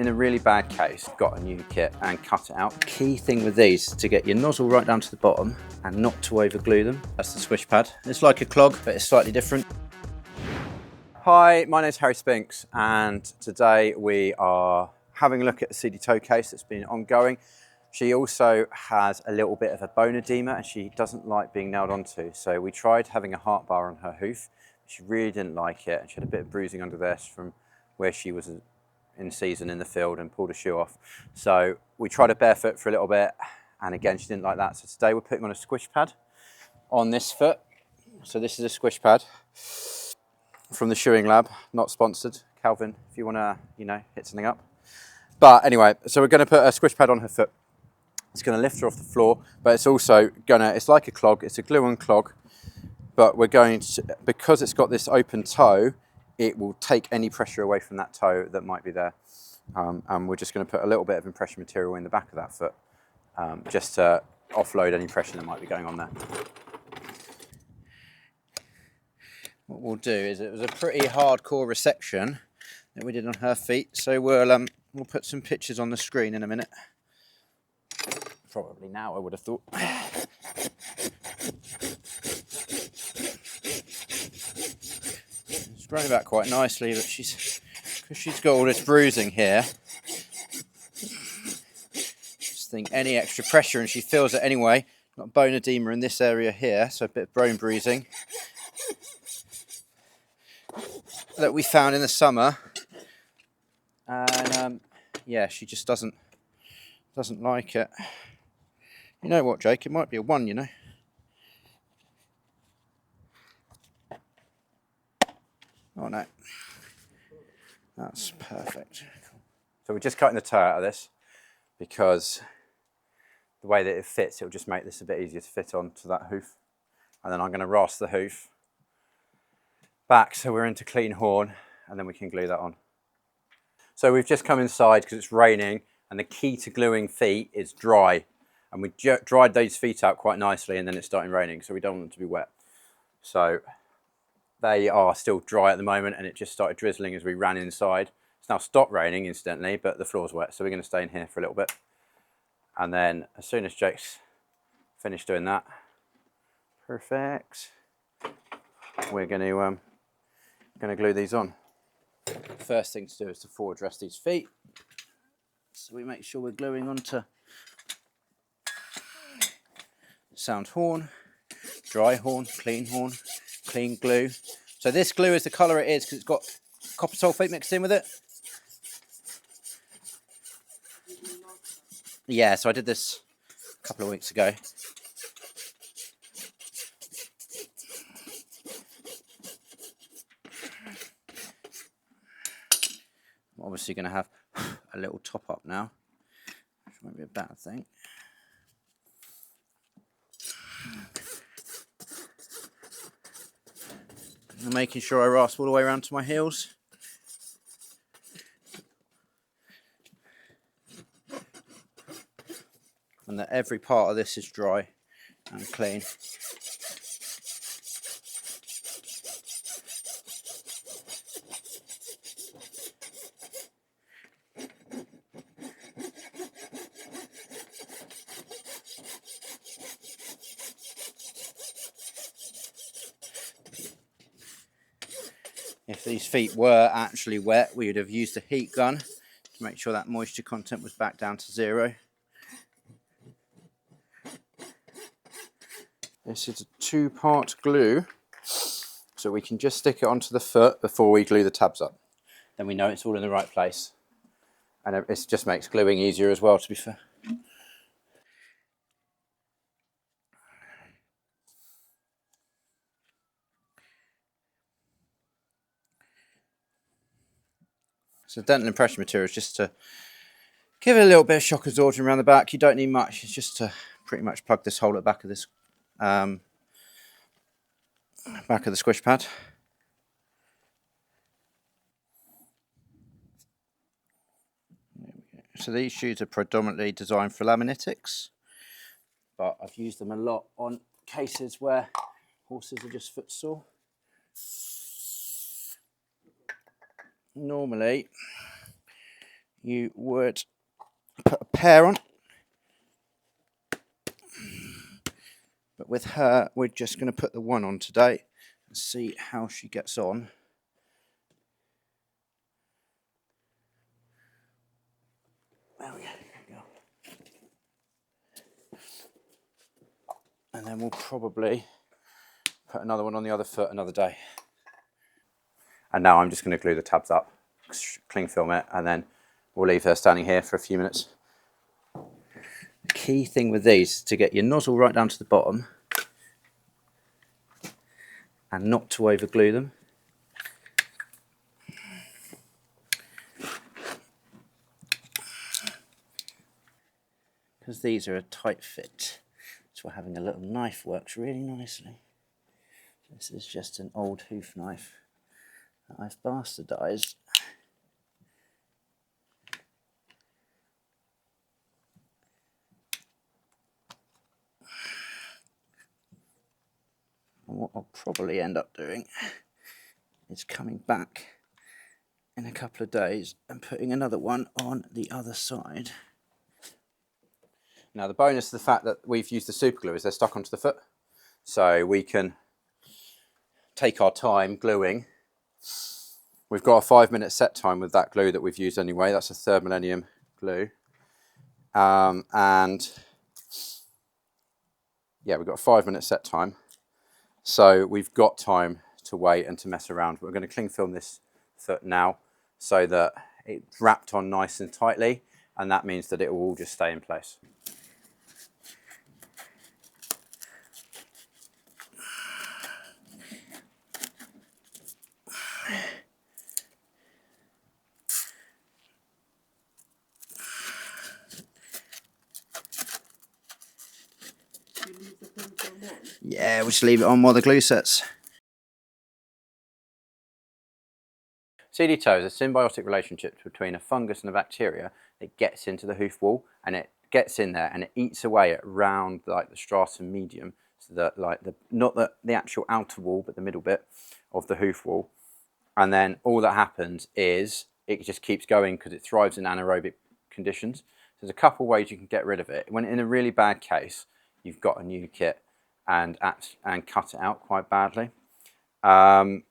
in a really bad case, got a new kit and cut it out. Key thing with these is to get your nozzle right down to the bottom and not to over glue them. That's the Squish Pad. It's like a clog, but it's slightly different. Hi, my name's Harry Spinks, and today we are having a look at the Seedy toe case that's been ongoing. She also has a little bit of a bone oedema and she doesn't like being nailed onto. So we tried having a heart bar on her hoof. She really didn't like it. She had a bit of bruising under there from where she was in season in the field and pulled a shoe off. So we tried a barefoot for a little bit, and again, she didn't like that. So today we're putting on a Squish Pad on this foot. So this is a Squish Pad from the Shoeing Lab, not sponsored. Calvin, if you want to, hit something up. But anyway, so we're going to put a Squish Pad on her foot. It's going to lift her off the floor, but it's also it's like a clog. It's a glue-on clog, but we're going to, because it's got this open toe, it will take any pressure away from that toe that might be there. And we're just going to put a little bit of impression material in the back of that foot, just to offload any pressure that might be going on there. What we'll do is, it was a pretty hardcore resection that we did on her feet, so we'll put some pictures on the screen in a minute. Probably now, I would have thought. It's grown back quite nicely, but because she's got all this bruising here, just think any extra pressure, and she feels it anyway. Got bone oedema in this area here, so a bit of bone bruising that we found in the summer. And yeah, she just doesn't like it. You know what, Jake? It might be a 1, Oh no, that's perfect. Cool. So we're just cutting the toe out of this because the way that it fits, it'll just make this a bit easier to fit onto that hoof. And then I'm going to rasp the hoof back so we're into clean horn, and then we can glue that on. So we've just come inside because it's raining, and the key to gluing feet is dry. And we dried those feet out quite nicely, and then it's starting raining, so we don't want them to be wet. So they are still dry at the moment, and it just started drizzling as we ran inside. It's now stopped raining instantly, but the floor's wet, so we're going to stay in here for a little bit. And then as soon as Jake's finished doing that, perfect, we're going to glue these on. First thing to do is to forward rest these feet. So we make sure we're gluing onto sound horn, dry horn, clean glue. So this glue is the colour it is because it's got copper sulfate mixed in with it. Yeah, so I did this a couple of weeks ago. I'm obviously going to have a little top up now, which won't be a bad thing. I'm making sure I rasp all the way around to my heels. And that every part of this is dry and clean. If these feet were actually wet, we would have used a heat gun to make sure that moisture content was back down to 0. This is a 2-part glue, so we can just stick it onto the foot before we glue the tabs up. Then we know it's all in the right place. And it just makes gluing easier as well, to be fair. So dental impression material is just to give it a little bit of shock absorption around the back. You don't need much. It's just to pretty much plug this hole at the back of this back of the Squish Pad. So these shoes are predominantly designed for laminatics, but I've used them a lot on cases where horses are just footsore. Normally, you would put a pair on. But with her, we're just going to put the one on today and see how she gets on. There we go. And then we'll probably put another one on the other foot another day. And now I'm just going to glue the tabs up, cling film it, and then we'll leave her standing here for a few minutes. The key thing with these is to get your nozzle right down to the bottom and not to over glue them. Because these are a tight fit, so having a little knife works really nicely. This is just an old hoof knife that I've bastardised. And what I'll probably end up doing is coming back in a couple of days and putting another one on the other side. Now the bonus of the fact that we've used the super glue is they're stuck onto the foot, so we can take our time gluing. We've got a 5-minute set time with that glue that we've used anyway. That's a 3rd millennium glue, and yeah, we've got a 5-minute set time, so we've got time to wait and to mess around. We're going to cling film this foot now so that it's wrapped on nice and tightly, and that means that it will all just stay in place. Yeah, we'll just leave it on while the glue sets. Seedy toe is a symbiotic relationship between a fungus and a bacteria. It gets into the hoof wall and it gets in there and it eats away at around like the stratum medium, so that like not the actual outer wall but the middle bit of the hoof wall. And then all that happens is it just keeps going because it thrives in anaerobic conditions. There's a couple ways you can get rid of it. When in a really bad case, you've got a new kit and cut it out quite badly. And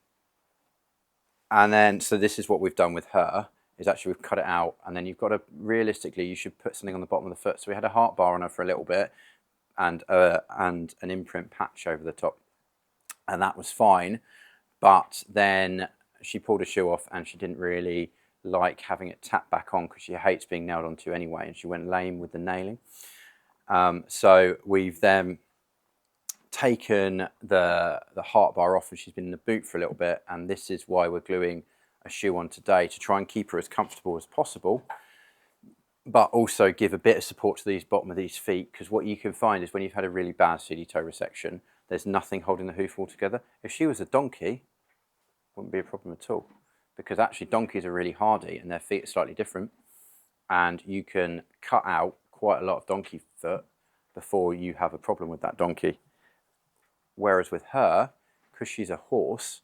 then, so this is what we've done with her, is actually we've cut it out, and then you've got to, realistically, you should put something on the bottom of the foot. So we had a heart bar on her for a little bit, and an imprint patch over the top, and that was fine. But then she pulled a shoe off, and she didn't really like having it tapped back on because she hates being nailed onto anyway, and she went lame with the nailing. So we've then taken the heart bar off, and she's been in the boot for a little bit, and this is why we're gluing a shoe on today, to try and keep her as comfortable as possible, but also give a bit of support to these bottom of these feet, because what you can find is when you've had a really bad seedy toe resection, there's nothing holding the hoof wall together. If she was a donkey, it wouldn't be a problem at all, because actually donkeys are really hardy and their feet are slightly different, and you can cut out quite a lot of donkey foot before you have a problem with that donkey. Whereas with her, because she's a horse,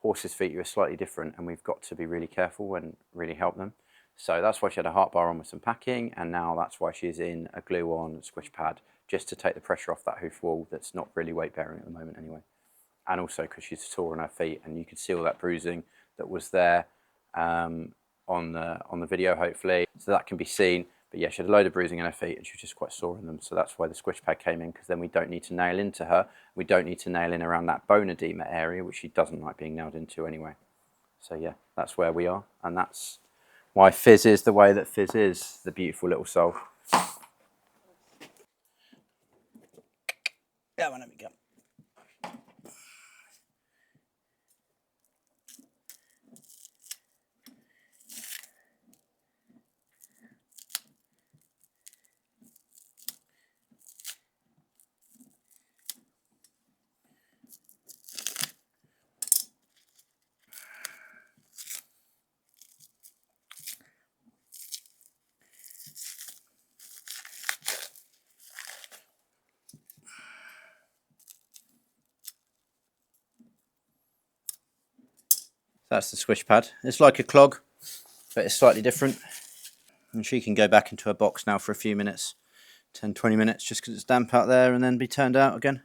horses' feet are slightly different, and we've got to be really careful and really help them. So that's why she had a heart bar on with some packing, and now that's why she's in a glue-on squish pad, just to take the pressure off that hoof wall that's not really weight-bearing at the moment anyway. And also because she's sore on her feet, and you can see all that bruising that was there on the video, hopefully, so that can be seen. But yeah, she had a load of bruising in her feet and she was just quite sore in them, so that's why the squish pad came in, because then we don't need to nail into her. We don't need to nail in around that bone oedema area, which she doesn't like being nailed into anyway. So yeah, that's where we are, and that's why Fizz is the way that Fizz is, the beautiful little soul. Yeah, well, there we go. That's the squish pad. It's like a clog, but it's slightly different. And she can go back into her box now for a few minutes, 10-20 minutes, just because it's damp out there, and then be turned out again.